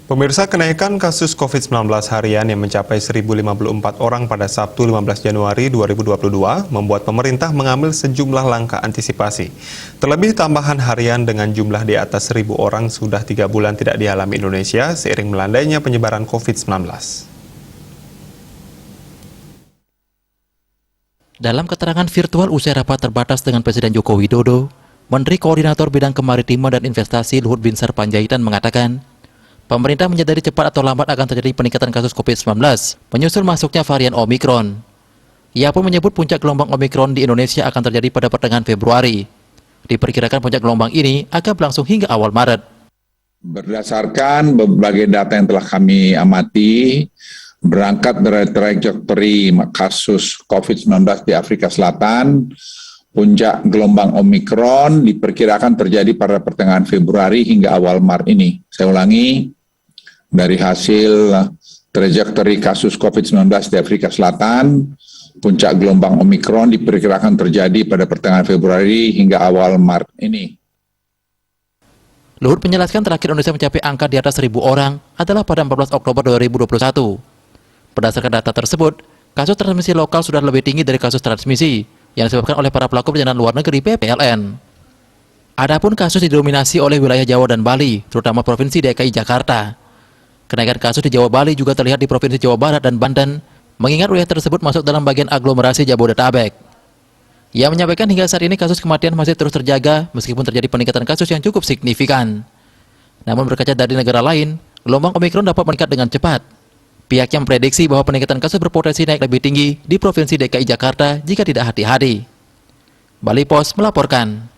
Pemirsa, kenaikan kasus COVID-19 harian yang mencapai 1.054 orang pada Sabtu 15 Januari 2022 membuat pemerintah mengambil sejumlah langkah antisipasi. Terlebih tambahan harian dengan jumlah di atas 1.000 orang sudah 3 bulan tidak dialami Indonesia seiring melandainya penyebaran COVID-19. Dalam keterangan virtual usai rapat terbatas dengan Presiden Joko Widodo, Menteri Koordinator Bidang Kemaritiman dan Investasi Luhut Binsar Panjaitan mengatakan, pemerintah menyadari cepat atau lambat akan terjadi peningkatan kasus COVID-19 menyusul masuknya varian Omikron. Ia pun menyebut puncak gelombang Omikron di Indonesia akan terjadi pada pertengahan Februari. Diperkirakan puncak gelombang ini akan berlangsung hingga awal Maret. Berdasarkan berbagai data yang telah kami amati, berangkat dari trajektori kasus COVID-19 di Afrika Selatan, puncak gelombang Omikron diperkirakan terjadi pada pertengahan Februari hingga awal Maret ini. Saya ulangi, dari hasil trajektori kasus COVID-19 di Afrika Selatan, puncak gelombang Omikron diperkirakan terjadi pada pertengahan Februari hingga awal Maret ini. Luhut menjelaskan terakhir Indonesia mencapai angka di atas 1.000 orang adalah pada 14 Oktober 2021. Berdasarkan data tersebut, kasus transmisi lokal sudah lebih tinggi dari kasus transmisi yang disebabkan oleh para pelaku perjalanan luar negeri (PPLN). Adapun kasus didominasi oleh wilayah Jawa dan Bali, terutama Provinsi DKI Jakarta. Kenaikan kasus di Jawa Bali juga terlihat di Provinsi Jawa Barat dan Banten, mengingat wilayah tersebut masuk dalam bagian aglomerasi Jabodetabek. Ia menyampaikan hingga saat ini kasus kematian masih terus terjaga meskipun terjadi peningkatan kasus yang cukup signifikan. Namun berkaca dari negara lain, gelombang Omikron dapat meningkat dengan cepat. Pihaknya memprediksi bahwa peningkatan kasus berpotensi naik lebih tinggi di Provinsi DKI Jakarta jika tidak hati-hati. Bali Pos melaporkan.